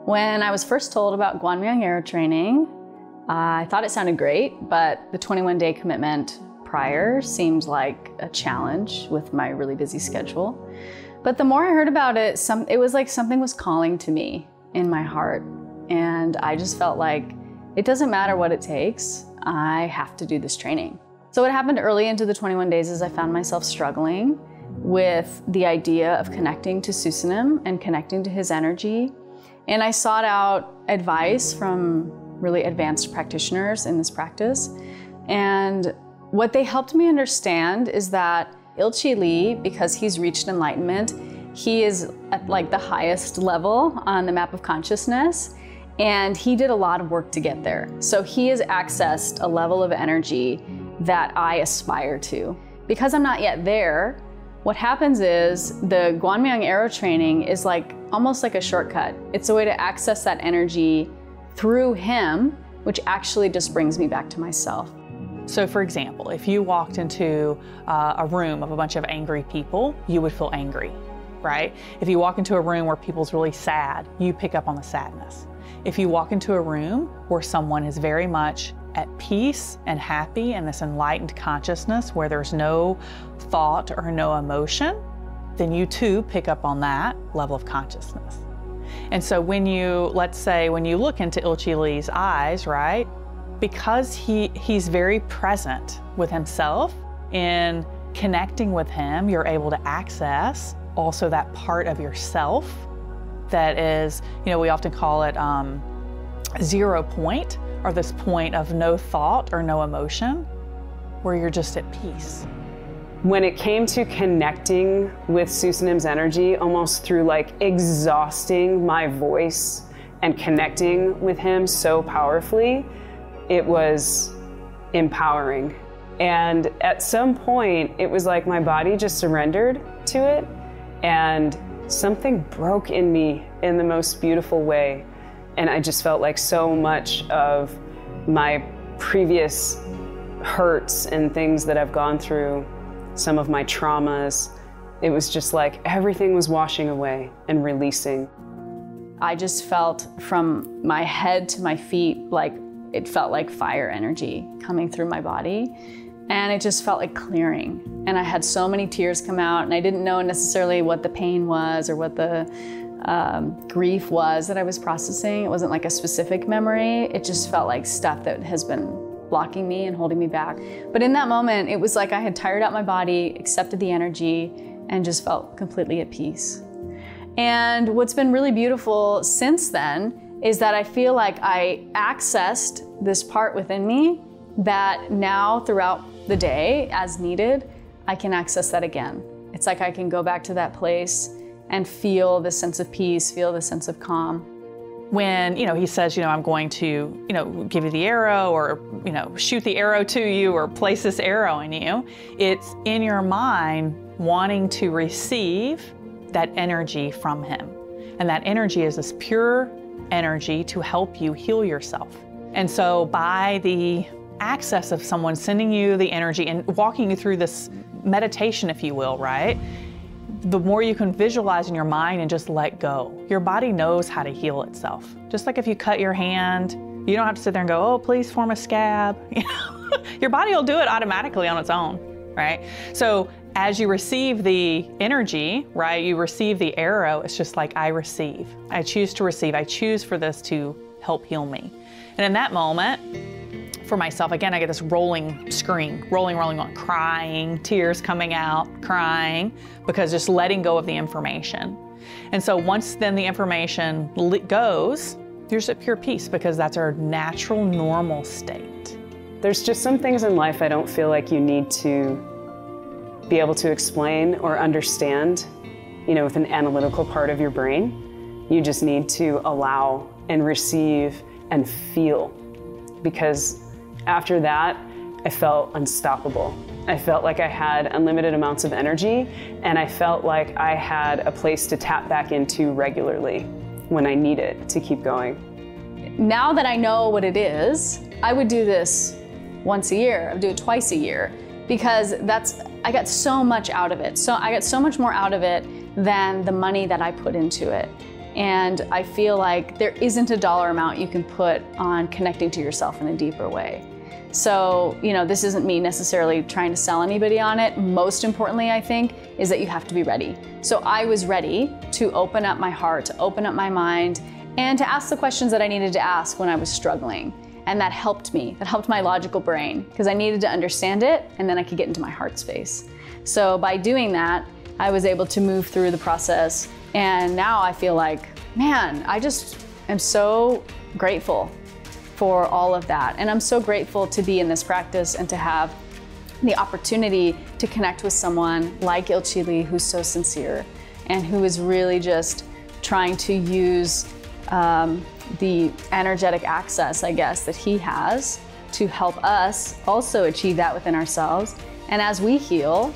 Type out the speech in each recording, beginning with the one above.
When I was first told about GwangMyung Arrow training, I thought it sounded great, but the 21-day commitment prior seemed like a challenge with my really busy schedule. But the more I heard about it, it was like something was calling to me in my heart. And I just felt like it doesn't matter what it takes, I have to do this training. So what happened early into the 21 days is I found myself struggling with the idea of connecting to Susanim and connecting to his energy. And I sought out advice from really advanced practitioners in this practice. And what they helped me understand is that Ilchi Lee, because he's reached enlightenment, he is at like the highest level on the map of consciousness, and he did a lot of work to get there. So he has accessed a level of energy that I aspire to. Because I'm not yet there, what happens is the GwangMyung Arrow training is like almost like a shortcut. It's a way to access that energy through him, which actually just brings me back to myself. So for example, if you walked into a room of a bunch of angry people, you would feel angry, right? If you walk into a room where people's really sad, you pick up on the sadness. If you walk into a room where someone is very much at peace and happy in this enlightened consciousness where there's no thought or no emotion, then you too pick up on that level of consciousness. And so when you, let's say, when you look into Ilchi Lee's eyes, right? Because he's very present with himself, in connecting with him, you're able to access also that part of yourself that is, you know, we often call it 0 point, or this point of no thought or no emotion, where you're just at peace. When it came to connecting with Susanim's energy, almost through like exhausting my voice and connecting with him so powerfully, it was empowering. And at some point, it was like my body just surrendered to it, and something broke in me in the most beautiful way. And I just felt like so much of my previous hurts and things that I've gone through, some of my traumas, it was just like everything was washing away and releasing. I just felt from my head to my feet, like it felt like fire energy coming through my body. And it just felt like clearing. And I had so many tears come out, and I didn't know necessarily what the pain was or what the grief was that I was processing. It wasn't like a specific memory. It just felt like stuff that has been blocking me and holding me back. But in that moment, it was like I had tired out my body, accepted the energy, and just felt completely at peace. And what's been really beautiful since then is that I feel like I accessed this part within me that now throughout the day, as needed, I can access that again. It's like I can go back to that place and feel this sense of peace, feel this sense of calm. When, you know, he says, you know, I'm going to, you know, give you the arrow, or, you know, shoot the arrow to you, or place this arrow in you, it's in your mind wanting to receive that energy from him. And that energy is this pure energy to help you heal yourself. And so by the access of someone sending you the energy and walking you through this meditation, if you will, right? The more you can visualize in your mind and just let go. Your body knows how to heal itself. Just like if you cut your hand, you don't have to sit there and go, oh, please form a scab. Your body will do it automatically on its own, right? So as you receive the energy, right, you receive the arrow, it's just like, I receive. I choose to receive. I choose for this to help heal me. And in that moment, for myself, again, I get this rolling scream, rolling, crying, tears coming out, crying, because just letting go of the information. And so once then the information goes, you're just at pure peace, because that's our natural, normal state. There's just some things in life I don't feel like you need to be able to explain or understand, you know, with an analytical part of your brain. You just need to allow and receive and feel, because after that, I felt unstoppable. I felt like I had unlimited amounts of energy, and I felt like I had a place to tap back into regularly when I need it to keep going. Now that I know what it is, I would do this once a year. I would do it twice a year, because I got so much out of it. So I got so much more out of it than the money that I put into it. And I feel like there isn't a dollar amount you can put on connecting to yourself in a deeper way. So, this isn't me necessarily trying to sell anybody on it. Most importantly, I think, is that you have to be ready. So I was ready to open up my heart, to open up my mind, and to ask the questions that I needed to ask when I was struggling. And that helped me. That helped my logical brain, because I needed to understand it, and then I could get into my heart space. So by doing that, I was able to move through the process. And now I feel like, man, I just am so grateful for all of that. And I'm so grateful to be in this practice and to have the opportunity to connect with someone like Il Chili, who's so sincere and who is really just trying to use the energetic access, I guess, that he has to help us also achieve that within ourselves. And as we heal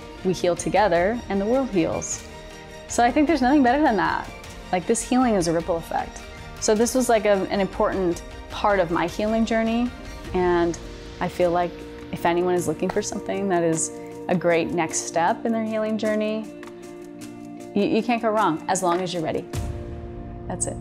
together and the world heals. So I think there's nothing better than that. Like, this healing is a ripple effect. So this was like an important part of my healing journey. And I feel like if anyone is looking for something that is a great next step in their healing journey, you can't go wrong as long as you're ready. That's it.